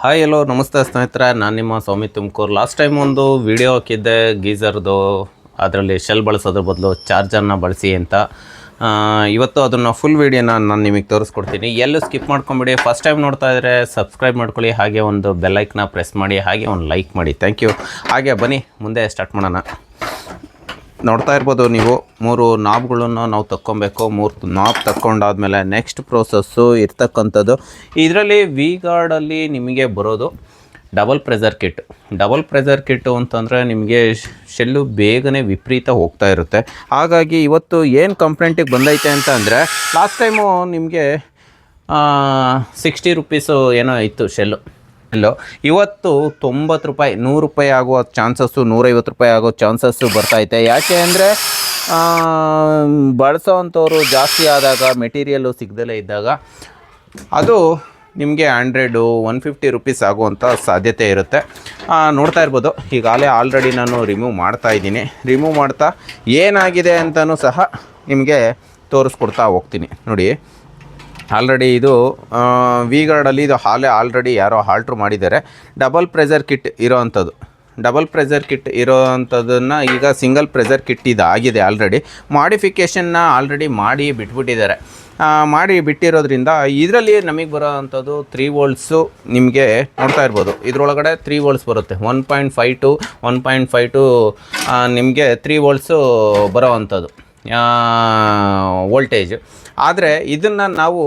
Hi ಎಲ್ಲೋ ನಮಸ್ತೆ ಸ್ನೇಹಿತರೆ, ನಾನು ನಿಮ್ಮ ಸ್ವಾಮಿ ತುಮಕೂರು. ಲಾಸ್ಟ್ ಟೈಮ್ ಒಂದು ವಿಡಿಯೋ ಹಾಕಿದ್ದೆ ಗೀಝರ್ದು, ಅದರಲ್ಲಿ ಶೆಲ್ ಬಳಸೋದ್ರ ಬದಲು ಚಾರ್ಜರ್ನ ಬಳಸಿ ಅಂತ. ಇವತ್ತು ಅದನ್ನು ಫುಲ್ ವೀಡಿಯೋನ ನಾನು ನಿಮಗೆ ತೋರಿಸ್ಕೊಡ್ತೀನಿ. ಎಲ್ಲೂ ಸ್ಕಿಪ್ ಮಾಡ್ಕೊಂಬಿಡಿ. ಫಸ್ಟ್ ಟೈಮ್ ನೋಡ್ತಾ ಇದ್ದರೆ ಸಬ್ಸ್ಕ್ರೈಬ್ ಮಾಡ್ಕೊಳ್ಳಿ, ಹಾಗೆ ಒಂದು ಬೆಲ್ಲೈಕ್ನ ಪ್ರೆಸ್ ಮಾಡಿ, ಹಾಗೆ ಒಂದು ಲೈಕ್ ಮಾಡಿ. Thank you. ಹಾಗೆ ಬನ್ನಿ ಮುಂದೆ ಸ್ಟಾರ್ಟ್ ಮಾಡೋಣ. ನೋಡ್ತಾ ಇರ್ಬೋದು ನೀವು, 3 ನಾಬ್ಗಳನ್ನು ನಾವು ತಕ್ಕೊಬೇಕು. 3 ನಾಬ್ ತಕ್ಕೊಂಡಾದ್ಮೇಲೆ ನೆಕ್ಸ್ಟ್ ಪ್ರೋಸೆಸ್ಸು ಇರ್ತಕ್ಕಂಥದ್ದು ಇದರಲ್ಲಿ ವಿ ಗಾರ್ಡಲ್ಲಿ ನಿಮಗೆ ಬರೋದು double pressure kit. Double pressure kit ಅಂತಂದರೆ ನಿಮಗೆ ಶೆಲ್ಲು ಬೇಗನೆ ವಿಪರೀತ ಹೋಗ್ತಾ ಇರುತ್ತೆ. ಹಾಗಾಗಿ ಇವತ್ತು ಏನು ಕಂಪ್ಲೇಂಟಿಗೆ ಬಂದೈತೆ ಅಂತ ಅಂದರೆ, ಲಾಸ್ಟ್ ಟೈಮು ನಿಮಗೆ 60 ರುಪೀಸು ಏನೋ ಇತ್ತು ಶೆಲ್ಲು. ಇವತ್ತು 90 ರೂಪಾಯಿ, 100 ರೂಪಾಯಿ ಆಗುವ ಚಾನ್ಸಸ್ಸು, 150 ರೂಪಾಯಿ ಆಗೋ ಚಾನ್ಸಸ್ಸು ಬರ್ತೈತೆ. ಯಾಕೆ ಅಂದರೆ ಬಳಸೋವಂಥವ್ರು ಜಾಸ್ತಿ ಆದಾಗ, ಮೆಟೀರಿಯಲ್ಲು ಸಿಗದಲ್ಲೇ ಇದ್ದಾಗ ಅದು ನಿಮಗೆ 100-150 ರುಪೀಸ್ ಆಗುವಂಥ ಸಾಧ್ಯತೆ ಇರುತ್ತೆ. ನೋಡ್ತಾ ಇರ್ಬೋದು, ಈಗಾಗಲೇ ಆಲ್ರೆಡಿ ನಾನು ರಿಮೂವ್ ಮಾಡ್ತಾಯಿದ್ದೀನಿ. ರಿಮೂವ್ ಮಾಡ್ತಾ ಏನಾಗಿದೆ ಅಂತಲೂ ಸಹ ನಿಮಗೆ ತೋರಿಸ್ಕೊಡ್ತಾ ಹೋಗ್ತೀನಿ. ನೋಡಿ, ಆಲ್ರೆಡಿ ಇದು ವಿ ಗಾರ್ಡಲ್ಲಿ ಇದು ಆಲ್ರೆಡಿ ಯಾರೋ ಆಲ್ಟ್ರ್ ಮಾಡಿದ್ದಾರೆ. ಡಬಲ್ ಪ್ರೆಷರ್ ಕಿಟ್ ಇರೋವಂಥದ್ದು, ಡಬಲ್ ಪ್ರೆಷರ್ ಕಿಟ್ ಇರೋವಂಥದ್ದನ್ನು ಈಗ ಸಿಂಗಲ್ ಪ್ರೆಷರ್ ಕಿಟ್ ಇದಾಗಿದೆ. ಆಲ್ರೆಡಿ ಮಾಡಿಫಿಕೇಷನ್ನ ಆಲ್ರೆಡಿ ಮಾಡಿ ಬಿಟ್ಬಿಟ್ಟಿದ್ದಾರೆ. ಮಾಡಿ ಬಿಟ್ಟಿರೋದ್ರಿಂದ ಇದರಲ್ಲಿ ನಮಗೆ ಬರೋ ಅಂಥದ್ದು 3 ವೋಲ್ಟ್ಸು ನಿಮಗೆ ನೋಡ್ತಾ ಇರ್ಬೋದು. ಇದರೊಳಗಡೆ 3 ವೋಲ್ಟ್ಸ್ ಬರುತ್ತೆ. 1.5 to 1.5 ನಿಮಗೆ 3 ವೋಲ್ಟ್ಸು ಬರೋ ಅಂಥದ್ದು ವೋಲ್ಟೇಜ್. ಆದರೆ ಇದನ್ನು ನಾವು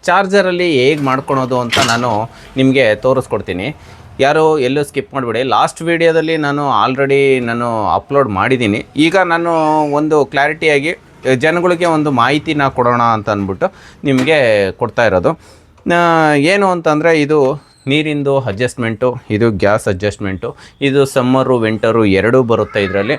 ಚಾರ್ಜರಲ್ಲಿ ಹೇಗೆ ಮಾಡ್ಕೊಳೋದು ಅಂತ ನಾನು ನಿಮಗೆ ತೋರಿಸ್ಕೊಡ್ತೀನಿ. ಯಾರು ಎಲ್ಲೂ ಸ್ಕಿಪ್ ಮಾಡಿಬಿಡಿ. ಲಾಸ್ಟ್ ವೀಡಿಯೋದಲ್ಲಿ ನಾನು ಆಲ್ರೆಡಿ ಅಪ್ಲೋಡ್ ಮಾಡಿದ್ದೀನಿ. ಈಗ ನಾನು ಒಂದು ಕ್ಲಾರಿಟಿಯಾಗಿ ಜನಗಳಿಗೆ ಒಂದು ಮಾಹಿತಿನ ಕೊಡೋಣ ಅಂತ ಅಂದ್ಬಿಟ್ಟು ನಿಮಗೆ ಕೊಡ್ತಾ ಇರೋದು. ಏನು ಅಂತಂದರೆ, ಇದು ನೀರಿಂದು ಅಡ್ಜಸ್ಟ್ಮೆಂಟು, ಇದು ಗ್ಯಾಸ್ ಅಡ್ಜಸ್ಟ್ಮೆಂಟು, ಇದು ಸಮ್ಮರು ವಿಂಟರು ಎರಡೂ ಬರುತ್ತೆ. ಇದರಲ್ಲಿ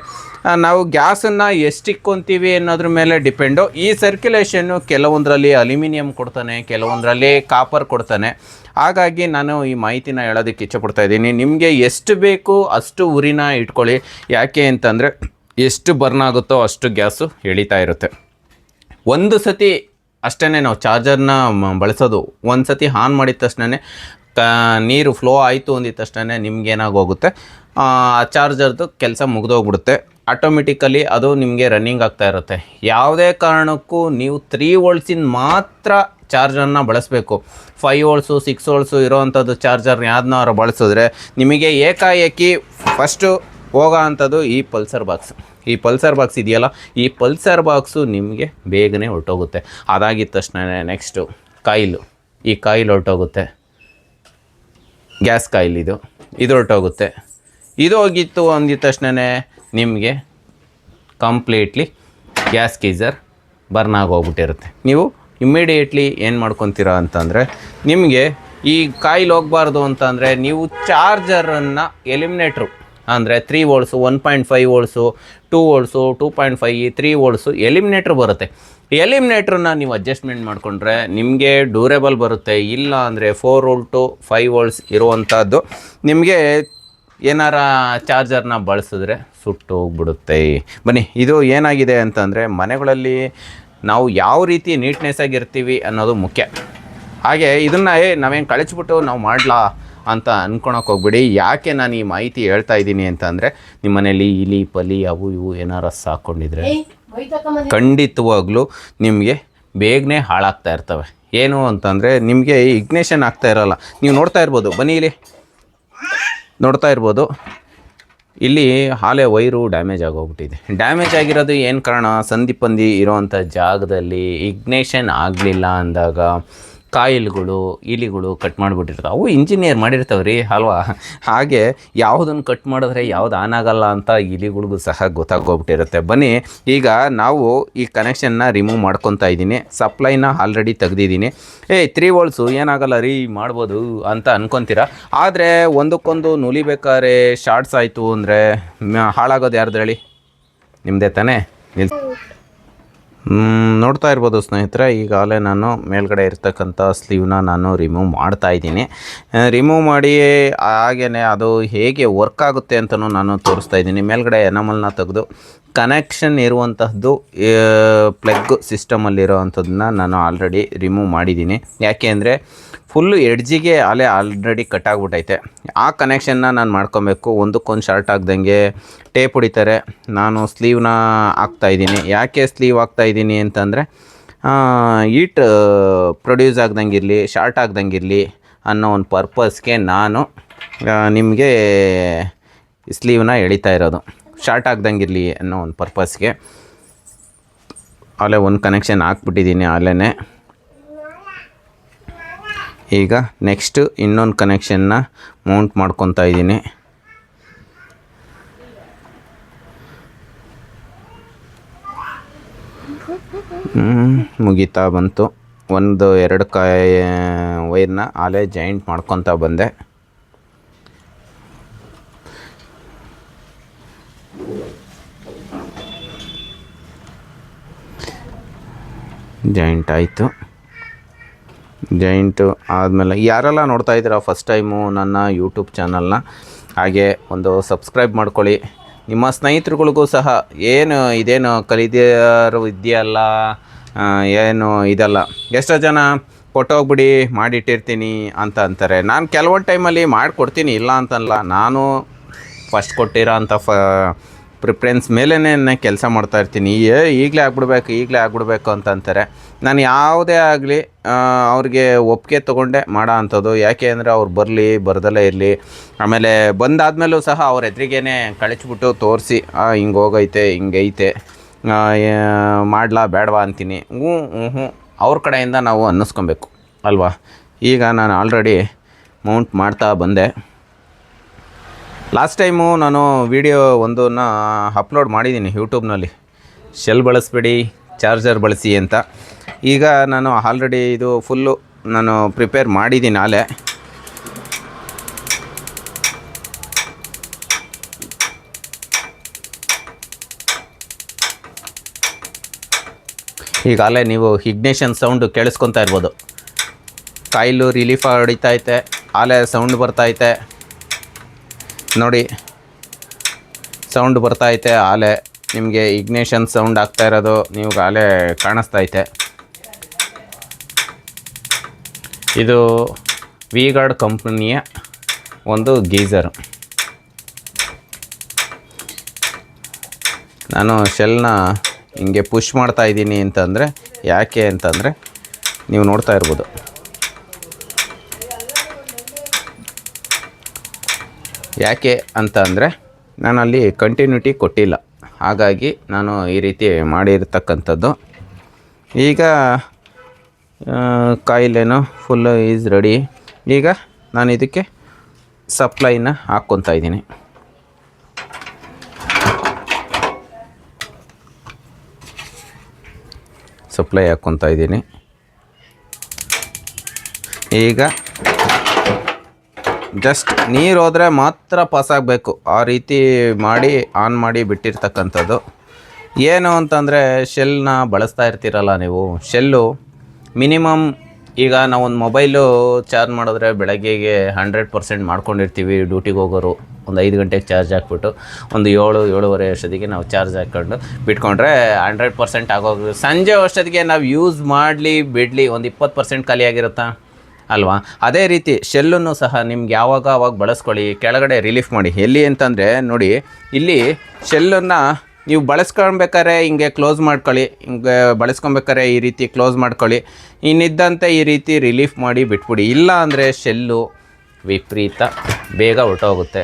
ನಾವು ಗ್ಯಾಸನ್ನು ಎಷ್ಟು ಇಕ್ಕೊತೀವಿ ಅನ್ನೋದ್ರ ಮೇಲೆ ಡಿಪೆಂಡು. ಈ ಸರ್ಕ್ಯುಲೇಷನ್ನು ಕೆಲವೊಂದರಲ್ಲಿ ಅಲ್ಯೂಮಿನಿಯಂ ಕೊಡ್ತಾನೆ, ಕೆಲವೊಂದರಲ್ಲಿ ಕಾಪರ್ ಕೊಡ್ತಾನೆ. ಹಾಗಾಗಿ ನಾನು ಈ ಮಾಹಿತಿನ ಹೇಳೋದಕ್ಕೆ ಇಚ್ಛೆಪಡ್ತಾ ಇದ್ದೀನಿ. ನಿಮಗೆ ಎಷ್ಟು ಬೇಕು ಅಷ್ಟು ಉರಿನ ಇಟ್ಕೊಳ್ಳಿ. ಯಾಕೆ ಅಂತಂದರೆ, ಎಷ್ಟು ಬರ್ನ್ ಆಗುತ್ತೋ ಅಷ್ಟು ಗ್ಯಾಸು ಎಳಿತಾ ಇರುತ್ತೆ. ಒಂದು ಸತಿ ಅಷ್ಟೇ ನಾವು ಚಾರ್ಜರ್ನ ಬಳಸೋದು. ಒಂದು ಸತಿ ಆನ್ ಮಾಡಿದ ತಕ್ಷಣ ನೀರು ಫ್ಲೋ ಆಯಿತು ಅಂದಿದ ತಕ್ಷಣ ನಿಮ್ಗೇನಾಗೋಗುತ್ತೆ, ಚಾರ್ಜರ್ದು ಕೆಲಸ ಮುಗಿದೋಗ್ಬಿಡುತ್ತೆ. ಆಟೋಮೆಟಿಕಲಿ ಅದು ನಿಮಗೆ ರನ್ನಿಂಗ್ ಆಗ್ತಾ ಇರುತ್ತೆ. ಯಾವುದೇ ಕಾರಣಕ್ಕೂ ನೀವು 3 ವೋಲ್ಟ್ಸಿಂದ ಮಾತ್ರ ಚಾರ್ಜರ್ನ ಬಳಸಬೇಕು. 5 ವೋಲ್ಟ್ಸು 6 ವೋಲ್ಟ್ಸು ಇರೋವಂಥದ್ದು ಚಾರ್ಜರ್ ಯಾವ್ದನ್ನಾರು ಬಳಸಿದ್ರೆ ನಿಮಗೆ ಏಕಾಏಕಿ ಫಸ್ಟು ಹೋಗೋ ಅಂಥದ್ದು ಈ ಪಲ್ಸರ್ ಬಾಕ್ಸ್. ಈ ಪಲ್ಸರ್ ಬಾಕ್ಸ್ ಇದೆಯಲ್ಲ, ಈ ಪಲ್ಸರ್ ಬಾಕ್ಸು ನಿಮಗೆ ಬೇಗನೆ ಹೊರಟೋಗುತ್ತೆ. ಅದಾಗಿದ್ದ ತಕ್ಷಣ ನೆಕ್ಸ್ಟು ಕಾಯಿಲು, ಈ ಕಾಯಿಲ್ ಹೊರಟೋಗುತ್ತೆ. ಗ್ಯಾಸ್ ಕಾಯಿಲ್ ಇದು ಹೊರಟೋಗುತ್ತೆ. ಇದು ಹೋಗಿತ್ತು ಅಂದಿದ ತಕ್ಷಣ ನಿಮಗೆ ಕಂಪ್ಲೀಟ್ಲಿ ಗ್ಯಾಸ್ ಗೀಝರ್ ಬರ್ನ್ ಆಗೋಗ್ಬಿಟ್ಟಿರುತ್ತೆ. ನೀವು ಇಮ್ಮಿಡಿಯೇಟ್ಲಿ ಏನು ಮಾಡ್ಕೊತೀರಾ ಅಂತಂದರೆ, ನಿಮಗೆ ಈ ಕಾಯಿಲ್ ಹೋಗಬಾರ್ದು ಅಂತಂದರೆ ನೀವು ಚಾರ್ಜರನ್ನು ಎಲಿಮಿನೇಟ್ರು ಅಂದರೆ 3 ವೋಲ್ಟ್ಸು, 1.5 ವೋಲ್ಟ್ಸು, 2 ವೋಲ್ಟ್ಸು, 2.5, 3 ವೋಲ್ಟ್ಸು ಎಲಿಮಿನೇಟ್ರ್ ಬರುತ್ತೆ. ಎಲಿಮಿನೇಟ್ರನ್ನ ನೀವು ಅಡ್ಜಸ್ಟ್ಮೆಂಟ್ ಮಾಡಿಕೊಂಡ್ರೆ ನಿಮಗೆ ಡ್ಯೂರೇಬಲ್ ಬರುತ್ತೆ. ಇಲ್ಲ ಅಂದರೆ 4 ವೋಲ್ಟು 5 ವೋಲ್ಟ್ಸ್ ಇರುವಂಥದ್ದು ನಿಮಗೆ ಏನಾರ ಚಾರ್ಜರ್ನ ಬಳಸಿದ್ರೆ ಸುಟ್ಟು ಹೋಗ್ಬಿಡುತ್ತೆ. ಬನ್ನಿ, ಇದು ಏನಾಗಿದೆ ಅಂತಂದರೆ, ಮನೆಗಳಲ್ಲಿ ನಾವು ಯಾವ ರೀತಿ ನೀಟ್ನೆಸ್ ಆಗಿರ್ತೀವಿ ಅನ್ನೋದು ಮುಖ್ಯ. ಹಾಗೆ ಇದನ್ನು ನಾವೇನು ಕಳಿಸ್ಬಿಟ್ಟು ನಾವು ಮಾಡಲಾ ಅಂತ ಅಂದ್ಕೊಳಕ್ಕೆ ಹೋಗ್ಬಿಡಿ. ಯಾಕೆ ನಾನು ಈ ಮಾಹಿತಿ ಹೇಳ್ತಾ ಇದ್ದೀನಿ ಅಂತಂದರೆ, ನಿಮ್ಮ ಮನೇಲಿ ಇಲಿ ಪಲಿ ಅವು ಇವು ಏನಾರು ಸಾಕೊಂಡಿದ್ರೆ ಖಂಡಿತವಾಗ್ಲೂ ನಿಮಗೆ ಬೇಗನೆ ಹಾಳಾಗ್ತಾ ಇರ್ತವೆ. ಏನು ಅಂತಂದರೆ, ನಿಮಗೆ ಇಗ್ನೇಷನ್ ಆಗ್ತಾ ಇರೋಲ್ಲ. ನೀವು ನೋಡ್ತಾ ಇರ್ಬೋದು, ಬನ್ನಿ ಇಲ್ಲಿ ನೋಡ್ತಾ ಇರ್ಬೋದು, ಇಲ್ಲಿ ಹಾಲೆ ವೈರು ಡ್ಯಾಮೇಜ್ ಆಗೋಗ್ಬಿಟ್ಟಿದೆ. ಡ್ಯಾಮೇಜ್ ಆಗಿರೋದು ಏನು ಕಾರಣ? ಸಂದಿಪಂದಿ ಇರೋವಂಥ ಜಾಗದಲ್ಲಿ ಇಗ್ನೇಷನ್ ಆಗಲಿಲ್ಲ ಅಂದಾಗ ಕಾಯಿಲ್ಗಳು, ಇಲಿಗಳು ಕಟ್ ಮಾಡಿಬಿಟ್ಟಿರ್ತಾವೆ. ಅವು ಇಂಜಿನಿಯರ್ ಮಾಡಿರ್ತಾವೆ ರೀ ಅಲ್ವಾ. ಹಾಗೆ ಯಾವುದನ್ನು ಕಟ್ ಮಾಡಿದ್ರೆ ಯಾವ್ದು ಆನ್ ಆಗಲ್ಲ ಅಂತ ಇಲಿಗಳಿಗೂ ಸಹ ಗೊತ್ತಾಗೋಗ್ಬಿಟ್ಟಿರುತ್ತೆ. ಬನ್ನಿ, ಈಗ ನಾವು ಈ ಕನೆಕ್ಷನ್ನ ರಿಮೂವ್ ಮಾಡ್ಕೊತಾ ಇದ್ದೀನಿ. ಸಪ್ಲೈನ ಆಲ್ರೆಡಿ ತೆಗ್ದಿದ್ದೀನಿ. 3 ವೋಲ್ಟ್ಸು ಏನಾಗಲ್ಲ ರೀ, ಮಾಡ್ಬೋದು ಅಂತ ಅನ್ಕೊತೀರ. ಆದರೆ ಒಂದಕ್ಕೊಂದು ನುಲಿಬೇಕಾದ್ರೆ ಶಾರ್ಟ್ಸ್ ಆಯಿತು ಅಂದರೆ ಹಾಳಾಗೋದು ಯಾರ್ದು ಹೇಳಿ? ನಿಮ್ಮದೇ ತಾನೇ. ನೋಡ್ತಾ ಇರ್ಬೋದು ಸ್ನೇಹಿತರೆ, ಈಗಾಗಲೇ ನಾನು ಮೇಲ್ಗಡೆ ಇರ್ತಕ್ಕಂಥ ಸ್ಲೀವ್ನ ನಾನು ರಿಮೂವ್ ಮಾಡ್ತಾಯಿದ್ದೀನಿ. ರಿಮೂವ್ ಮಾಡಿ ಹಾಗೆಯೇ ಅದು ಹೇಗೆ ವರ್ಕ್ ಆಗುತ್ತೆ ಅಂತಲೂ ನಾನು ತೋರಿಸ್ತಾ ಇದ್ದೀನಿ. ಮೇಲ್ಗಡೆ ಎನಮಲ್ನ ತೆಗೆದು ಕನೆಕ್ಷನ್ ಇರುವಂತಹದ್ದು ಪ್ಲಗ್ ಸಿಸ್ಟಮಲ್ಲಿರೋ ಅಂಥದ್ದನ್ನ ನಾನು ಆಲ್ರೆಡಿ ರಿಮೂವ್ ಮಾಡಿದ್ದೀನಿ. ಯಾಕೆ ಅಂದರೆ ಫುಲ್ಲು ಎಡ್ಜಿಗೆ ಅಲೆ ಆಲ್ರೆಡಿ ಕಟ್ ಆಗಿಬಿಟ್ಟೈತೆ. ಆ ಕನೆಕ್ಷನ್ನ ನಾನು ಮಾಡ್ಕೊಬೇಕು. ಒಂದಕ್ಕೊಂದು ಶಾರ್ಟ್ ಆಗ್ದಂಗೆ ಟೇಪ್ ಹೊಡಿತಾರೆ. ನಾನು ಸ್ಲೀವ್ನ ಹಾಕ್ತಾಯಿದ್ದೀನಿ. ಯಾಕೆ ಸ್ಲೀವ್ ಹಾಕ್ತಾಯಿದ್ದೀನಿ ಅಂತಂದರೆ ಹೀಟ್ ಪ್ರೊಡ್ಯೂಸ್ ಆಗ್ದಂಗಿರಲಿ, ಶಾರ್ಟ್ ಆಗ್ದಂಗಿರಲಿ ಅನ್ನೋ ಒಂದು ಪರ್ಪಸ್ಗೆ ನಾನು ನಿಮಗೆ ಸ್ಲೀವ್ನ ಎಳಿತಾ ಇರೋದು. ಶಾರ್ಟ್ ಆಗ್ದಂಗಿರಲಿ ಅನ್ನೋ ಒಂದು ಪರ್ಪಸ್ಗೆ ಅಲ್ಲೇ ಒಂದು ಕನೆಕ್ಷನ್ ಹಾಕ್ಬಿಟ್ಟಿದ್ದೀನಿ ಅಲ್ಲೇ. ಈಗ ನೆಕ್ಸ್ಟು ಇನ್ನೊಂದು ಕನೆಕ್ಷನ್ನ ಮೌಂಟ್ ಮಾಡ್ಕೊತಾ ಇದ್ದೀನಿ. ಮುಗಿತಾ ಬಂತು. ಒಂದು 2 ವೈರ್ನ ಅಲ್ಲೇ ಜಾಯಿಂಟ್ ಮಾಡ್ಕೊತಾ ಬಂದೆ. ಜಾಯಿಂಟ್ ಆಯಿತು. ಜಾಯಿಂಟು ಆದಮೇಲೆ ಯಾರೆಲ್ಲ ನೋಡ್ತಾ ಇದ್ದೀರಾ ಫಸ್ಟ್ ಟೈಮು ನನ್ನ ಯೂಟ್ಯೂಬ್ ಚಾನಲ್ನ, ಹಾಗೆ ಒಂದು ಸಬ್ಸ್ಕ್ರೈಬ್ ಮಾಡ್ಕೊಳ್ಳಿ. ನಿಮ್ಮ ಸ್ನೇಹಿತರುಗಳಿಗೂ ಸಹ ಇದೇನು ಕಲಿದಿರೋ ಇದೆಯಲ್ಲ, ಏನು ಇದಲ್ಲ, ಎಷ್ಟೋ ಜನ ಕೊಟ್ಟೋಗ್ಬಿಡಿ ಮಾಡಿಟ್ಟಿರ್ತೀನಿ ಅಂತ ಅಂತಾರೆ. ನಾನು ಕೆಲವೊಂದು ಟೈಮಲ್ಲಿ ಮಾಡಿಕೊಡ್ತೀನಿ, ಇಲ್ಲ ಅಂತಲ್ಲ. ನಾನು ಫಸ್ಟ್ ಕೊಟ್ಟಿರೋ ಅಂಥ ಪ್ರಿಫರೆನ್ಸ್ ಮೇಲೇ ಕೆಲಸ ಮಾಡ್ತಾಯಿರ್ತೀನಿ. ಈಗಲೇ ಆಗ್ಬಿಡ್ಬೇಕು ಅಂತ ಅಂತಾರೆ. ನಾನು ಯಾವುದೇ ಆಗಲಿ ಅವ್ರಿಗೆ ಒಪ್ಪಿಗೆ ತೊಗೊಂಡೆ ಮಾಡೋ ಅಂಥದ್ದು. ಯಾಕೆ ಅಂದರೆ ಅವ್ರು ಬರ್ದಲ್ಲೇ ಇರಲಿ. ಆಮೇಲೆ ಬಂದಾದಮೇಲೂ ಸಹ ಅವ್ರ ಎದುರಿಗೇ ಕಳಿಸ್ಬಿಟ್ಟು ತೋರಿಸಿ ಹಿಂಗೈತೆ ಮಾಡಲಾ ಬೇಡವಾ ಅಂತೀನಿ. ಅವ್ರ ಕಡೆಯಿಂದ ನಾವು ಅನ್ನಿಸ್ಕೊಬೇಕು ಅಲ್ವಾ. ಈಗ ನಾನು ಆಲ್ರೆಡಿ ಮೌಂಟ್ ಮಾಡ್ತಾ ಬಂದೆ. ಲಾಸ್ಟ್ ಟೈಮು ನಾನು ವಿಡಿಯೋ ಒಂದನ್ನು ಅಪ್ಲೋಡ್ ಮಾಡಿದ್ದೀನಿ ಯೂಟ್ಯೂಬ್ನಲ್ಲಿ, ಶೆಲ್ ಬಳಸಬೇಡಿ ಚಾರ್ಜರ್ ಬಳಸಿ ಅಂತ. ಈಗ ನಾನು ಆಲ್ರೆಡಿ ಇದು ಫುಲ್ಲು ನಾನು ಪ್ರಿಪೇರ್ ಮಾಡಿದ್ದೀನಿ ಆಲೆ. ಈಗಾಗಲೇ ನೀವು ಇಗ್ನೇಷನ್ ಸೌಂಡು ಕೇಳಿಸ್ಕೊತಾ ಇರ್ಬೋದು. ಕಾಯಿಲು ರಿಲೀಫ್ ಹೊಡಿತೈತೆ, ಆಲೆ ಸೌಂಡ್ ಬರ್ತೈತೆ ನೋಡಿ, ಸೌಂಡ್ ಬರ್ತೈತೆ ಆಲೆ. ನಿಮಗೆ ಇಗ್ನೇಷನ್ ಸೌಂಡ್ ಆಗ್ತಾ ಇರೋದು ನೀವು ಆಲೆ ಕಾಣಿಸ್ತೈತೆ. ಇದು ವಿ-ಗಾರ್ಡ್ ಕಂಪ್ನಿಯ ಒಂದು ಗೀಝರ್. ನಾನು ಶೆಲ್ನ ಹಿಂಗೆ ಪುಷ್ ಮಾಡ್ತಾ ಇದ್ದೀನಿ ಅಂತಂದರೆ ಯಾಕೆ ಅಂತಂದರೆ ನೀವು ನೋಡ್ತಾ ಇರ್ಬೋದು. ಯಾಕೆ ಅಂತ ಅಂದರೆ ನಾನಲ್ಲಿ ಕಂಟಿನ್ಯೂಟಿ ಕೊಟ್ಟಿಲ್ಲ, ಹಾಗಾಗಿ ನಾನು ಈ ರೀತಿ ಮಾಡಿರ್ತಕ್ಕಂಥದ್ದು. ಈಗ ಕಾಯಿಲೇನು ಫುಲ್ಲು ಈಸ್ ರೆಡಿ. ಈಗ ನಾನು ಇದಕ್ಕೆ ಸಪ್ಲೈನ ಹಾಕ್ಕೊತಾ ಇದ್ದೀನಿ. ಸಪ್ಲೈ ಹಾಕ್ಕೊತಾ ಇದ್ದೀನಿ. ಈಗ ಜಸ್ಟ್ ನೀರು ಹೋದರೆ ಮಾತ್ರ ಪಾಸ್ ಆಗಬೇಕು, ಆ ರೀತಿ ಮಾಡಿ ಆನ್ ಮಾಡಿ ಬಿಟ್ಟಿರ್ತಕ್ಕಂಥದ್ದು. ಏನು ಅಂತಂದರೆ ಶೆಲ್ನ ಬಳಸ್ತಾ ಇರ್ತೀರಲ್ಲ ನೀವು, ಶೆಲ್ಲು ಮಿನಿಮಮ್ ಈಗ ನಾವೊಂದು ಮೊಬೈಲು ಚಾರ್ಜ್ ಮಾಡಿದ್ರೆ ಬೆಳಗ್ಗೆಗೆ 100% ಮಾಡ್ಕೊಂಡಿರ್ತೀವಿ. ಡ್ಯೂಟಿಗೆ ಹೋಗೋರು ಒಂದು 5 ಗಂಟೆಗೆ ಚಾರ್ಜ್ ಹಾಕ್ಬಿಟ್ಟು ಒಂದು 7-7:30 ಅಷ್ಟೊತ್ತಿಗೆ ನಾವು ಚಾರ್ಜ್ ಹಾಕ್ಕೊಂಡು ಬಿಟ್ಕೊಂಡ್ರೆ 100% ಆಗೋದು. ಸಂಜೆ ಅಷ್ಟೊತ್ತಿಗೆ ನಾವು ಯೂಸ್ ಮಾಡಲಿ ಬಿಡಲಿ ಒಂದು 20% ಖಾಲಿಯಾಗಿರುತ್ತಾ ಅಲ್ವಾ. ಅದೇ ರೀತಿ ಶೆಲ್ಲನ್ನು ಸಹ ನಿಮ್ಗೆ ಅವಾಗ ಬಳಸ್ಕೊಳ್ಳಿ, ಕೆಳಗಡೆ ರಿಲೀಫ್ ಮಾಡಿ. ಎಲ್ಲಿ ಅಂತಂದರೆ ನೋಡಿ, ಇಲ್ಲಿ ಶೆಲ್ಲನ್ನು ನೀವು ಬಳಸ್ಕೊಳ್ಬೇಕಾದ್ರೆ ಹಿಂಗೆ ಕ್ಲೋಸ್ ಮಾಡ್ಕೊಳ್ಳಿ, ಹಿಂಗೆ ಬಳಸ್ಕೊಬೇಕಾರೆ ಈ ರೀತಿ ಕ್ಲೋಸ್ ಮಾಡ್ಕೊಳ್ಳಿ. ಇನ್ನಿದ್ದಂತೆ ಈ ರೀತಿ ರಿಲೀಫ್ ಮಾಡಿ ಬಿಟ್ಬಿಡಿ. ಇಲ್ಲ ಅಂದರೆ ಶೆಲ್ಲು ವಿಪರೀತ ಬೇಗ ಹೊರಟೋಗುತ್ತೆ.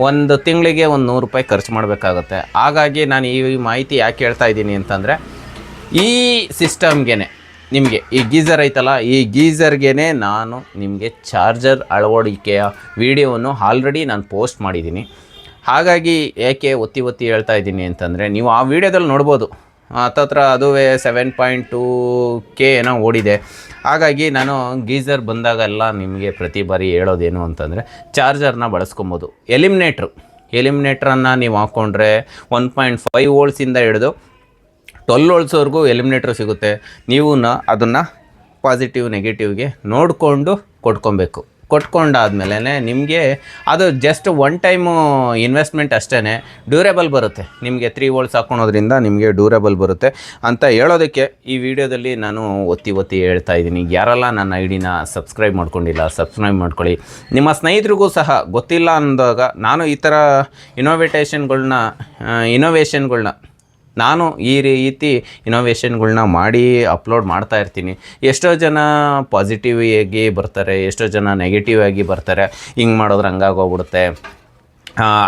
ಒಂದು ತಿಂಗಳಿಗೆ ಒಂದು 100 ರೂಪಾಯಿ ಖರ್ಚು ಮಾಡಬೇಕಾಗುತ್ತೆ. ಹಾಗಾಗಿ ನಾನು ಈ ಮಾಹಿತಿ ಯಾಕೆ ಹೇಳ್ತಾ ಇದ್ದೀನಿ ಅಂತಂದರೆ, ಈ ಸಿಸ್ಟಮ್ಗೆ ನಿಮಗೆ ಈ ಗೀಝರ್ ಐತಲ್ಲ, ಈ ಗೀಝರ್ಗೆ ನಾನು ನಿಮಗೆ ಚಾರ್ಜರ್ ಅಳವಡಿಕೆಯ ವಿಡಿಯೋವನ್ನು ಆಲ್ರೆಡಿ ನಾನು ಪೋಸ್ಟ್ ಮಾಡಿದ್ದೀನಿ. ಹಾಗಾಗಿ ಏಕೆ ಒತ್ತಿ ಹೇಳ್ತಾ ಇದ್ದೀನಿ ಅಂತಂದರೆ, ನೀವು ಆ ವಿಡಿಯೋದಲ್ಲಿ ನೋಡ್ಬೋದು ಹತ್ತತ್ರ ಅದುವೇ 7.2K ಏನೋ ಓಡಿದೆ. ಹಾಗಾಗಿ ನಾನು ಗೀಝರ್ ಬಂದಾಗೆಲ್ಲ ನಿಮಗೆ ಪ್ರತಿ ಬಾರಿ ಹೇಳೋದೇನು ಅಂತಂದರೆ, ಚಾರ್ಜರ್ನ ಬಳಸ್ಕೊಬೋದು. ಎಲಿಮಿನೇಟ್ರನ್ನು ನೀವು ಹಾಕ್ಕೊಂಡ್ರೆ 1.5 ವೋಲ್ಟ್ಸಿಂದ ಹಿಡಿದು 12 ವೋಲ್ಟ್ಸ್ವರೆಗೂ ಎಲಿಮಿನೇಟ್ರ್ ಸಿಗುತ್ತೆ. ನೀವು ಅದನ್ನು ಪಾಸಿಟಿವ್ ನೆಗೆಟಿವ್ಗೆ ನೋಡಿಕೊಂಡು ಕೊಟ್ಕೊಬೇಕು. ಕೊಟ್ಕೊಂಡಾದ್ಮೇಲೆ ನಿಮಗೆ ಅದು ಜಸ್ಟ್ ಒನ್ ಟೈಮು ಇನ್ವೆಸ್ಟ್ಮೆಂಟ್ ಅಷ್ಟೇ, ಡ್ಯೂರೇಬಲ್ ಬರುತ್ತೆ. ನಿಮಗೆ 3 ವೋಲ್ಟ್ಸ್ ಹಾಕ್ಕೊಳೋದ್ರಿಂದ ನಿಮಗೆ ಡ್ಯೂರೇಬಲ್ ಬರುತ್ತೆ ಅಂತ ಹೇಳೋದಕ್ಕೆ ಈ ವಿಡಿಯೋದಲ್ಲಿ ನಾನು ಒತ್ತಿ ಹೇಳ್ತಾ ಇದ್ದೀನಿ. ಯಾರೆಲ್ಲ ನನ್ನ ಐಡಿನ ಸಬ್ಸ್ಕ್ರೈಬ್ ಮಾಡ್ಕೊಂಡಿಲ್ಲ, ಸಬ್ಸ್ಕ್ರೈಬ್ ಮಾಡ್ಕೊಳ್ಳಿ. ನಿಮ್ಮ ಸ್ನೇಹಿತರಿಗೂ ಸಹ ಗೊತ್ತಿಲ್ಲ ಅಂದಾಗ ನಾನು ಈ ಥರ ಇನೋವೇಷನ್ಗಳ್ನ ನಾನು ಈ ರೀತಿ ಇನೋವೇಷನ್ಗಳ್ನ ಮಾಡಿ ಅಪ್ಲೋಡ್ ಮಾಡ್ತಾ ಇರ್ತೀನಿ. ಎಷ್ಟೋ ಜನ ಪಾಸಿಟಿವ್ ಆಗಿ ಬರ್ತಾರೆ, ಎಷ್ಟೋ ಜನ ನೆಗೆಟಿವ್ ಆಗಿ ಬರ್ತಾರೆ. ಹಿಂಗೆ ಮಾಡಿದ್ರೆ ಹಂಗಾಗೋಗ್ಬಿಡುತ್ತೆ.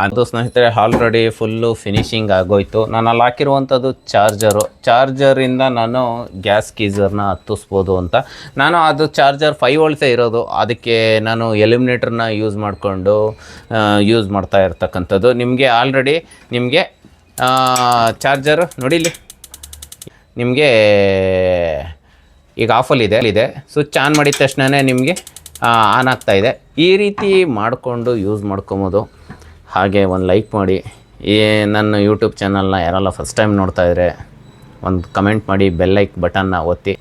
ಅದು ಸ್ನೇಹಿತರೆ ಆಲ್ರೆಡಿ ಫುಲ್ಲು ಫಿನಿಷಿಂಗ್ ಆಗೋಯ್ತು. ನಾನು ಅಲ್ಲಿ ಹಾಕಿರುವಂಥದ್ದು ಚಾರ್ಜರಿಂದ ನಾನು ಗ್ಯಾಸ್ ಗೀಝರ್ನ ಹತ್ತಿಸ್ಬೋದು ಅಂತ. ನಾನು ಅದು ಚಾರ್ಜರ್ 5 ವೋಲ್ಟ್ಸೇ ಇರೋದು, ಅದಕ್ಕೆ ನಾನು ಎಲ್ಯುಮಿನೇಟರ್ನ ಯೂಸ್ ಮಾಡ್ತಾ ಇರ್ತಕ್ಕಂಥದ್ದು. ನಿಮಗೆ ಆಲ್ರೆಡಿ ಚಾರ್ಜರ್ ನೋಡಿಲಿ, ನಿಮಗೆ ಈಗ ಆಫಲ್ಲಿದೆ. ಸ್ವಿಚ್ ಆನ್ ಮಾಡಿದ ತಕ್ಷಣವೇ ನಿಮಗೆ ಆನ್ ಆಗ್ತಾಯಿದೆ. ಈ ರೀತಿ ಮಾಡಿಕೊಂಡು ಯೂಸ್ ಮಾಡ್ಕೊಬೋದು. ಹಾಗೆ ಒಂದು ಲೈಕ್ ಮಾಡಿ, ನನ್ನ ಯೂಟ್ಯೂಬ್ ಚಾನಲ್ನ ಯಾರೆಲ್ಲ ಫಸ್ಟ್ ಟೈಮ್ ನೋಡ್ತಾ ಇದ್ದರೆ ಒಂದು ಕಮೆಂಟ್ ಮಾಡಿ, ಬೆಲ್ ಲೈಕ್ ಬಟನ್ನ ಒತ್ತಿ.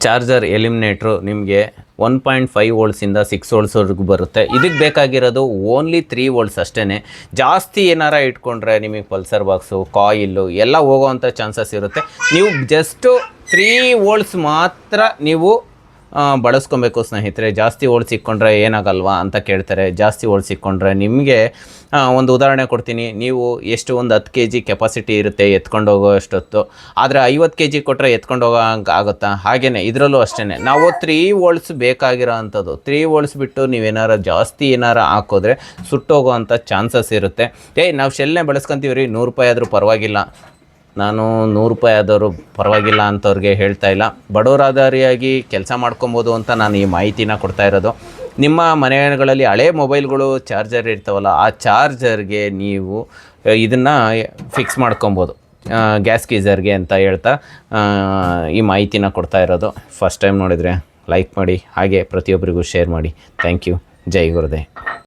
ಚಾರ್ಜರ್ ಎಲ್ಯುಮಿನೇಟ್ರು ನಿಮಗೆ 1.5 ವೋಲ್ಟ್ಸಿಂದ 6 ವೋಲ್ಟ್ಸ್ವರೆಗೂ ಬರುತ್ತೆ. ಇದಕ್ಕೆ ಬೇಕಾಗಿರೋದು ಓನ್ಲಿ 3 ವೋಲ್ಟ್ಸ್ ಅಷ್ಟೇ. ಜಾಸ್ತಿ ಏನಾರ ಇಟ್ಕೊಂಡ್ರೆ ನಿಮಗೆ ಪಲ್ಸರ್ ಬಾಕ್ಸು, ಕಾಯಿಲ್ಲು ಎಲ್ಲ ಹೋಗೋವಂಥ ಚಾನ್ಸಸ್ ಇರುತ್ತೆ. ನೀವು ಜಸ್ಟು 3 ವೋಲ್ಟ್ಸ್ ಮಾತ್ರ ನೀವು ಬಳಸ್ಕೊಬೇಕು ಸ್ನೇಹಿತರೆ. ಜಾಸ್ತಿ ವೋಲ್ಟ್ಸ್ ಇಕ್ಕೊಂಡ್ರೆ ಏನಾಗಲ್ವಾ ಅಂತ ಕೇಳ್ತಾರೆ. ಜಾಸ್ತಿ ವೋಲ್ಟ್ಸ್ ಇಕ್ಕೊಂಡ್ರೆ ನಿಮಗೆ ಒಂದು ಉದಾಹರಣೆ ಕೊಡ್ತೀನಿ. ನೀವು ಎಷ್ಟು ಒಂದು 10 kg ಕೆಪಾಸಿಟಿ ಇರುತ್ತೆ ಎತ್ಕೊಂಡು ಹೋಗೋ ಅಷ್ಟೊತ್ತು, ಆದರೆ 50 kg ಕೊಟ್ಟರೆ ಎತ್ಕೊಂಡು ಹೋಗೋ ಆಗುತ್ತಾ? ಹಾಗೆಯೇ ಇದರಲ್ಲೂ ಅಷ್ಟೇ. ನಾವು 3 ವೋಲ್ಟ್ಸ್ ಬೇಕಾಗಿರೋ ಅಂಥದ್ದು, 3 ವೋಲ್ಟ್ಸ್ ಬಿಟ್ಟು ನೀವೇನಾರು ಜಾಸ್ತಿ ಏನಾರು ಹಾಕೋದ್ರೆ ಸುಟ್ಟೋಗೋ ಅಂಥ ಚಾನ್ಸಸ್ ಇರುತ್ತೆ. ನಾವು ಶೆಲ್ನೇ ಬಳಸ್ಕೊತೀವಿ ರೀ, 100 ರೂಪಾಯಿ ಆದರೂ ಪರವಾಗಿಲ್ಲ. ನಾನು 100 ರೂಪಾಯಿ ಆದವರು ಪರವಾಗಿಲ್ಲ ಅಂಥವ್ರಿಗೆ ಹೇಳ್ತಾ ಇಲ್ಲ. ಬಡವರಾದಾರಿಯಾಗಿ ಕೆಲಸ ಮಾಡ್ಕೊಬೋದು ಅಂತ ನಾನು ಈ ಮಾಹಿತಿನ ಕೊಡ್ತಾ ಇರೋದು. ನಿಮ್ಮ ಮನೆಗಳಲ್ಲಿ ಹಳೆ ಮೊಬೈಲ್ಗಳು ಚಾರ್ಜರ್ ಇರ್ತಾವಲ್ಲ, ಆ ಚಾರ್ಜರ್ಗೆ ನೀವು ಇದನ್ನು ಫಿಕ್ಸ್ ಮಾಡ್ಕೊಬೋದು, ಗ್ಯಾಸ್ ಗೀಝರ್ಗೆ ಅಂತ ಹೇಳ್ತಾ ಈ ಮಾಹಿತಿನ ಕೊಡ್ತಾ ಇರೋದು. ಫಸ್ಟ್ ಟೈಮ್ ನೋಡಿದರೆ ಲೈಕ್ ಮಾಡಿ, ಹಾಗೆ ಪ್ರತಿಯೊಬ್ಬರಿಗೂ ಶೇರ್ ಮಾಡಿ. Thank you. ಜೈ ಗುರುದೇವ್.